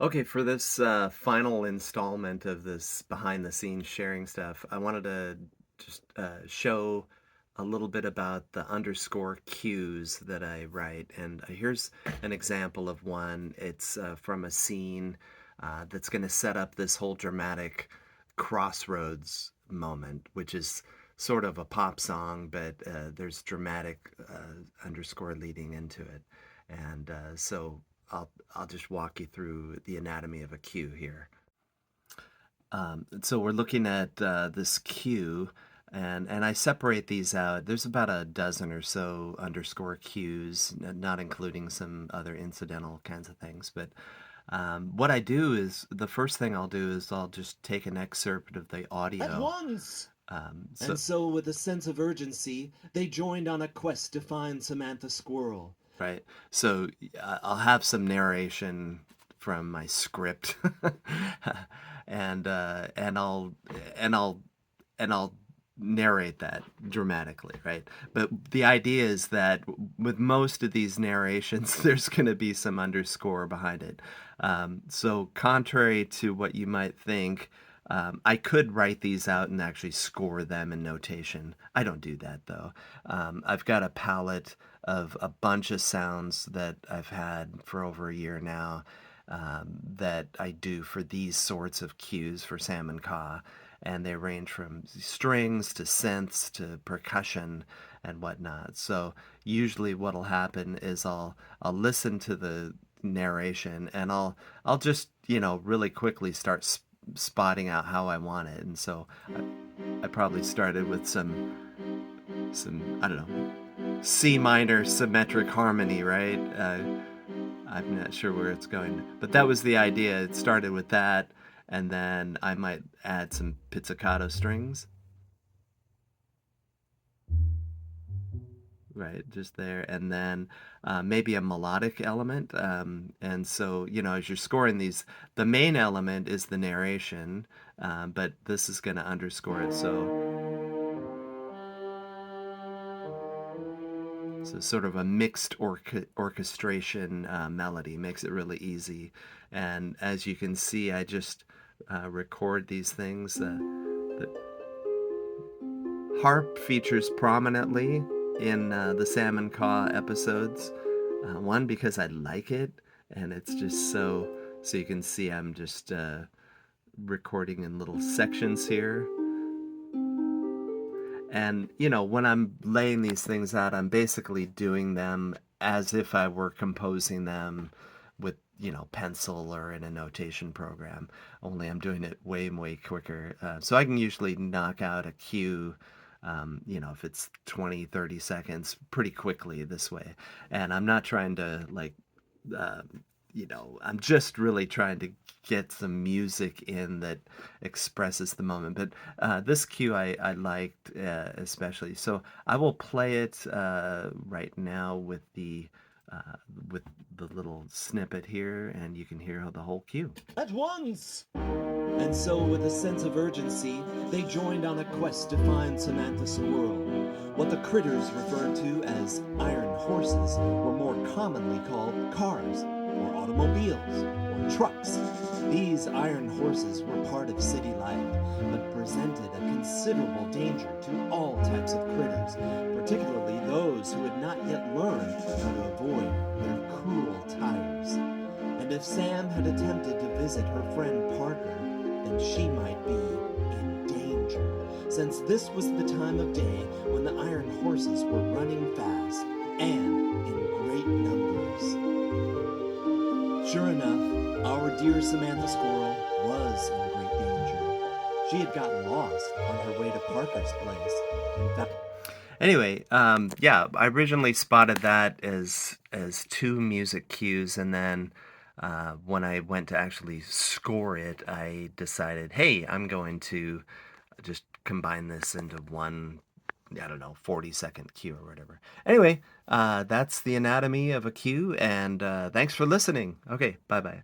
Okay, for this final installment of this behind the scenes sharing stuff, I wanted to just show a little bit about the underscore cues that I write. And here's an example of one. It's from a scene that's going to set up this whole dramatic crossroads moment, which is sort of a pop song, but there's dramatic underscore leading into it. And so I'll just walk you through the anatomy of a cue here. So we're looking at this cue, and I separate these out. There's about a dozen or so underscore cues, not including some other incidental kinds of things. But what I do is the first thing I'll do is I'll just take an excerpt of the At audio. once! And So so, with a sense of urgency, they joined on a quest to find Samantha Squirrel. right, so I'll have some narration from my script, and I'll and I'll narrate that dramatically, right? But the idea is that with most of these narrations, there's going to be some underscore behind it. So, contrary to what you might think, I could write these out and actually score them in notation. I don't do that though. I've got a palette of a bunch of sounds that I've had for over a year now that I do for these sorts of cues for Sam and Ka, and they range from strings to synths to percussion and whatnot. So usually what'll happen is I'll listen to the narration and I'll just really quickly start spotting out how I want it. And so I probably started with some I don't know, C minor symmetric harmony, right? I'm not sure where it's going, but that was the idea. It started with that, and then I might add some pizzicato strings, right, just there, and then maybe a melodic element. And so, as you're scoring these, the main element is the narration, but this is going to underscore it. So sort of a mixed orchestration melody makes it really easy. And as you can see, I just record these things. The harp features prominently in the Salmon Caw episodes. One, because I like it, and it's just so you can see I'm just recording in little sections here. And, when I'm laying these things out, I'm basically doing them as if I were composing them with, pencil or in a notation program. Only I'm doing it way, way quicker. So I can usually knock out a cue, if it's 20, 30 seconds pretty quickly this way. And I'm not trying to like uh, I'm just really trying to get some music in that expresses the moment. But this cue I liked especially. So I will play it right now uh, with the little snippet here, and you can hear the whole cue. At once! And so, with a sense of urgency, they joined on a quest to find Samantha Squirrel. What the critters referred to as iron horses were more commonly called cars, or automobiles, or trucks. These iron horses were part of city life, but presented a considerable danger to all types of critters, particularly those who had not yet learned how to avoid their cruel tires. And if Sam had attempted to visit her friend Parker, then she might be in danger, since this was the time of day when the iron horses were running fast and in great numbers. Sure enough, our dear Samantha Squirrel was in great danger. She had gotten lost on her way to Parker's place. In fact, Anyway, yeah, I originally spotted that as two music cues, and then when I went to actually score it, I decided, hey, I'm going to just combine this into one, I don't know, 40-second cue or whatever. Anyway, that's the anatomy of a cue, and thanks for listening. Okay, bye bye.